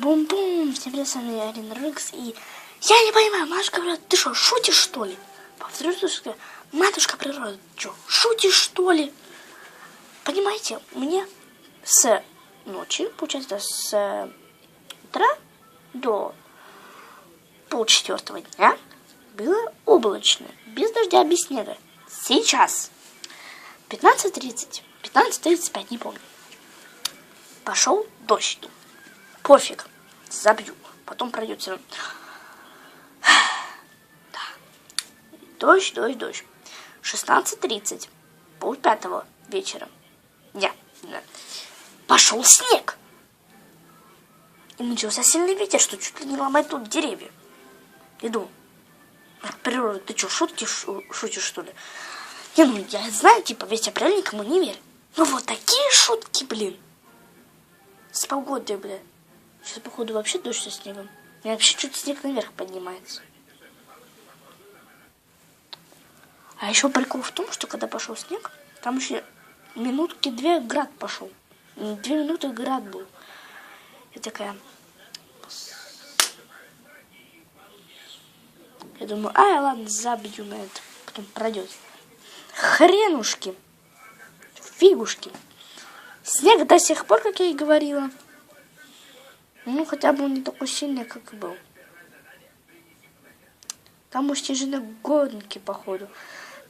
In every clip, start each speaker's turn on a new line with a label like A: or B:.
A: Бум-бум, всем привет, с вами Арина Рыкс, и я не понимаю, матушка природа, ты что, шутишь что ли? Повторю, что матушка природа, что, шутишь что ли? Понимаете, мне с ночи, получается, с утра до полчетвертого дня было облачно, без дождя, без снега. Сейчас 15:30, 15:35, не помню. Пошел дождь. Пофиг, забью, потом пройдет все равно. Да. Дождь. 16:30, 4:30 вечера. Да. Пошел снег. И начался сильный ветер, что чуть ли не ломает тут деревья. Иду. Природа, ты что, шутишь что ли? Не, ну я знаю, типа, весь апрель никому не верю. Ну вот такие шутки, блин. С погодой, блин. Сейчас, походу, вообще дождь со снегом. И вообще чуть снег наверх поднимается. А еще прикол в том, что когда пошел снег, там еще минутки 2 град пошел. 2 минуты град был. Я такая... Я думаю, ладно, забью на это. Потом пройдет. Хренушки. Фигушки. Снег до сих пор, как я и говорила. Ну, хотя бы он не такой сильный, как и был. Там уж снежногодники, походу.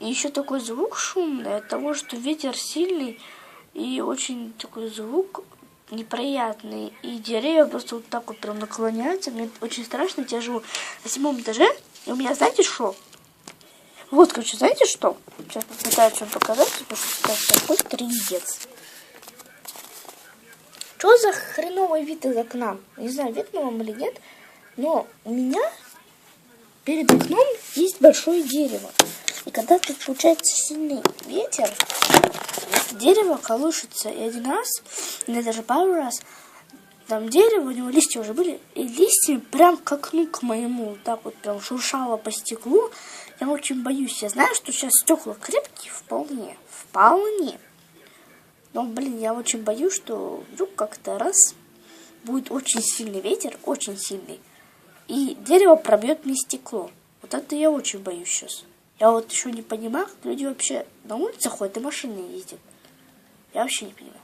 A: И еще такой звук шумный от того, что ветер сильный. И очень такой звук неприятный. И деревья просто вот так вот прям наклоняются. Мне очень страшно, я живу на 7-м этаже. И у меня, знаете, что? Вот, короче, знаете что? Сейчас попытаюсь вам показать, потому что такой трындец. Что за хреновый вид из окна? Не знаю, видно вам или нет, но у меня перед окном есть большое дерево. И когда тут получается сильный ветер, дерево колышется. И один раз, или даже пару раз, там дерево, у него листья уже были, и листья прям к окну к моему, вот так вот прям шуршало по стеклу. Я очень боюсь. Я знаю, что сейчас стекла крепкие вполне. Но, блин, я очень боюсь, что вдруг как-то раз будет очень сильный ветер, очень сильный, и дерево пробьет мне стекло. Вот это я очень боюсь сейчас. Я вот еще не понимаю, как люди вообще на улице ходят и машины ездят. Я вообще не понимаю.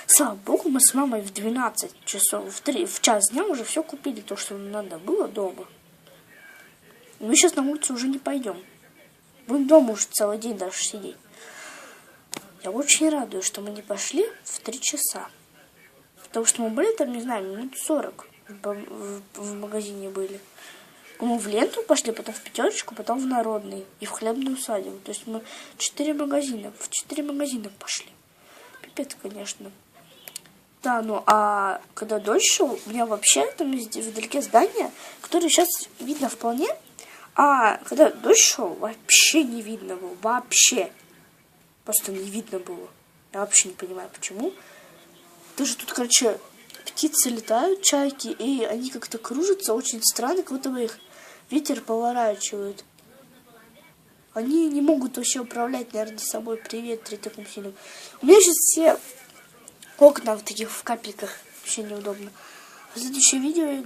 A: Слава богу, мы с мамой в 12 часов, в час дня уже все купили, то, что нам надо было дома. И мы сейчас на улицу уже не пойдем. Будем дома уже целый день даже сидеть. Я очень радуюсь, что мы не пошли в 3 часа. Потому что мы были там, не знаю, минут 40 в магазине были. Мы в Ленту пошли, потом в Пятерочку, потом в Народный и в Хлебную усадьбу. То есть мы в 4 магазина пошли. Пипец, конечно. Да, ну а когда дождь шел, у меня вообще там вдалеке здание, которое сейчас видно вполне. А когда дождь шел, вообще не видно было. Вообще. Просто не видно было. Я вообще не понимаю, почему. Даже тут, короче, птицы летают, чайки, и они как-то кружатся очень странно, как будто бы их ветер поворачивает. Они не могут вообще управлять, наверное, собой при ветре таком сильном. У меня сейчас все окна в таких в капельках. Вообще неудобно. В следующее видео я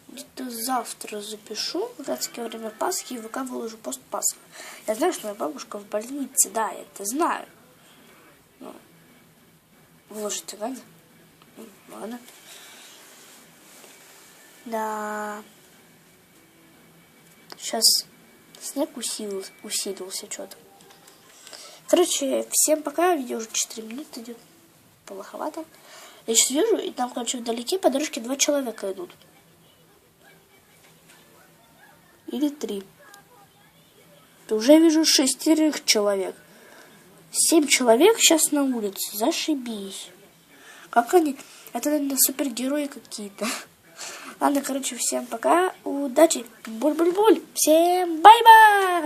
A: где-то завтра запишу, в городское время Пасхи, и в ВК выложу пост Пасхи. Я знаю, что моя бабушка в больнице, да, я это знаю. Но выложить-то надо. Ладно. Да. Сейчас снег усилился что-то. Короче, всем пока. Видео уже 4 минуты идет. Плоховато. Я сейчас вижу, и там, короче, вдалеке по дорожке 2 человека идут. Или 3. То уже вижу 6 человек. 7 человек сейчас на улице. Зашибись. Как они? Это, наверное, супергерои какие-то. Ладно, короче, всем пока. Удачи. Буль-буль-буль. Всем бай-бай.